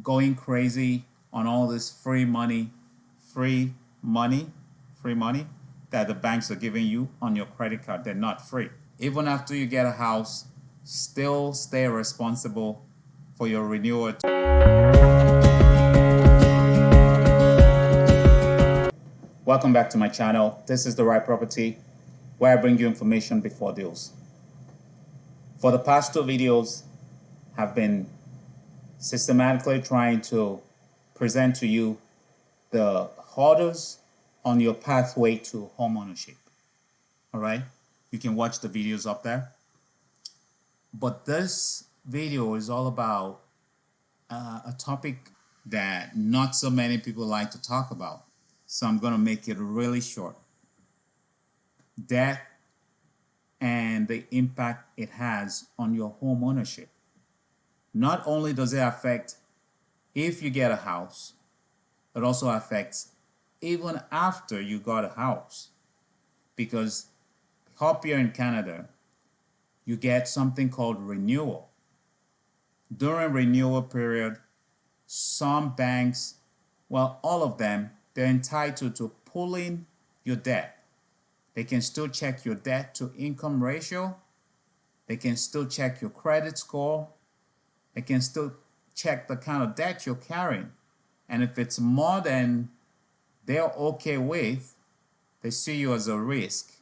going crazy on all this free money, free money that the banks are giving you on your credit card. They're not free. Even after you get a house, still stay responsible for your renewal. Welcome back to my channel. This is The Right Property, where I bring you information before deals. For the past two videos, have been systematically trying to present to you the hurdles on your pathway to homeownership. All right, you can watch the videos up there. But this video is all about a topic that not so many people like to talk about. So I'm going to make it really short. Debt and the impact it has on your home ownership. Not only does it affect if you get a house, it also affects even after you got a house. Because up here in Canada, you get something called renewal. During renewal period, some banks, well, all of them, they're entitled to pulling your debt. They can still check your debt to income ratio. They can still check your credit score. They can still check the kind of debt you're carrying. And if it's more than they're okay with, they see you as a risk,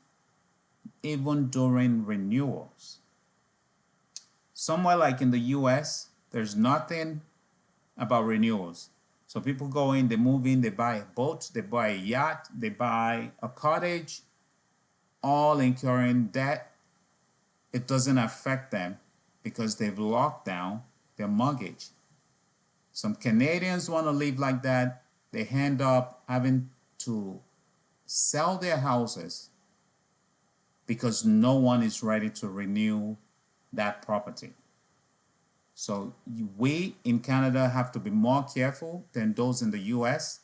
even during renewals. Somewhere like in the US, there's nothing about renewals. So people go in, they move in, they buy a boat, they buy a yacht, they buy a cottage, all incurring debt. It doesn't affect them because they've locked down their mortgage. Some Canadians want to live like that. They end up having to sell their houses because no one is ready to renew that property. So we in Canada have to be more careful than those in the US.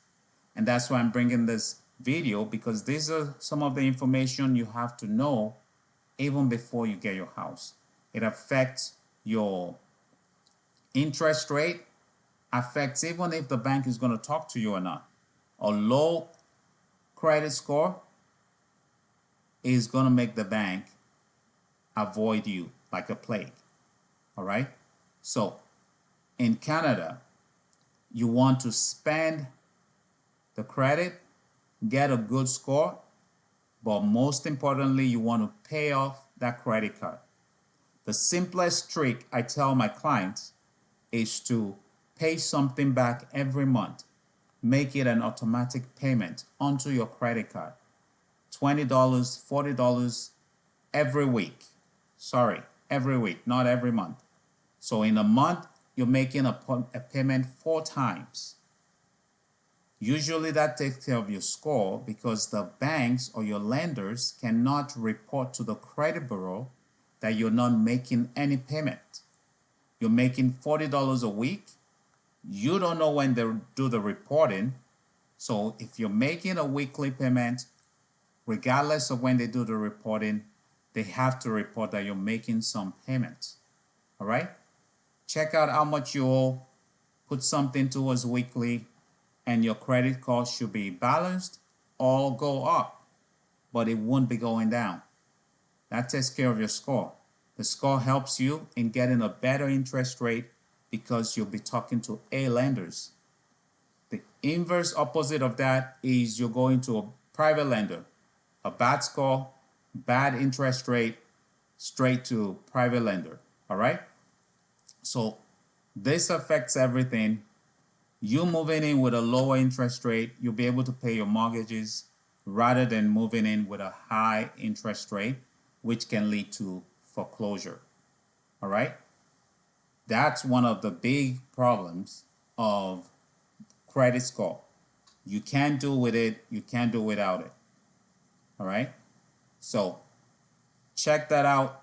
And that's why I'm bringing this video, because these are some of the information you have to know even before you get your house. It affects your interest rate, affects even if the bank is going to talk to you or not. A low credit score is going to make the bank avoid you like a plague. All right? So in Canada, you want to spend the credit, get a good score, but most importantly, you want to pay off that credit card. The simplest trick I tell my clients is to pay something back every month. Make it an automatic payment onto your credit card. $20, $40 every week. Sorry, every week, not every month. So in a month, you're making a payment 4 times. Usually that takes care of your score because the banks or your lenders cannot report to the credit bureau that you're not making any payment. You're making $40 a week. You don't know when they do the reporting. So if you're making a weekly payment, regardless of when they do the reporting, they have to report that you're making some payments. All right? Check out how much you owe, put something towards weekly, and your credit cost should be balanced or go up, but it won't be going down. That takes care of your score. The score helps you in getting a better interest rate because you'll be talking to A lenders. The inverse opposite of that is you're going to a private lender. A bad score, bad interest rate, straight to private lender. All right? So this affects everything. You moving in with a lower interest rate, you'll be able to pay your mortgages rather than moving in with a high interest rate, which can lead to foreclosure. All right? That's one of the big problems of credit score. You can't do with it, you can't do without it. All right? So check that out.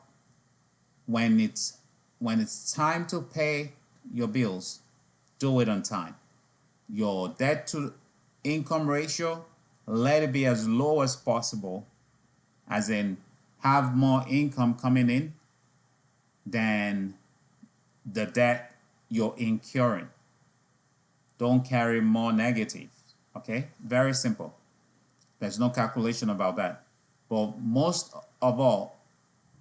When it's time to pay your bills, do it on time. Your debt to income ratio, let it be as low as possible, as in have more income coming in than the debt you're incurring. don't carry more negative. Okay, very simple. There's no calculation about that. But most of all,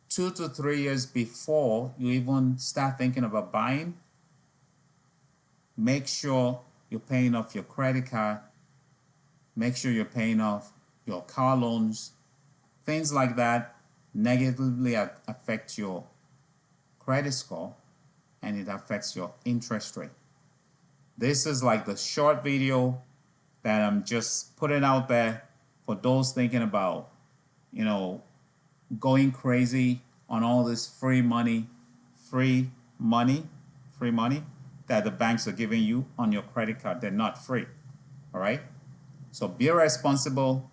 2 to 3 years before you even start thinking about buying, make sure you're paying off your credit card, make sure you're paying off your car loans. Things like that negatively affect your credit score, and it affects your interest rate. This is like the short video that I'm just putting out there for those thinking about, you know, going crazy on all this free money, free money that the banks are giving you on your credit card. They're not free. All right. So be responsible.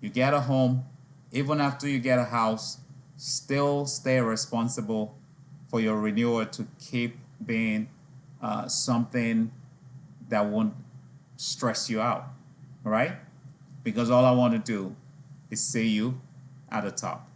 You get a home, even after you get a house, still stay responsible for your renewal to keep being something that won't stress you out. All right. Because all I want to do is see you at the top.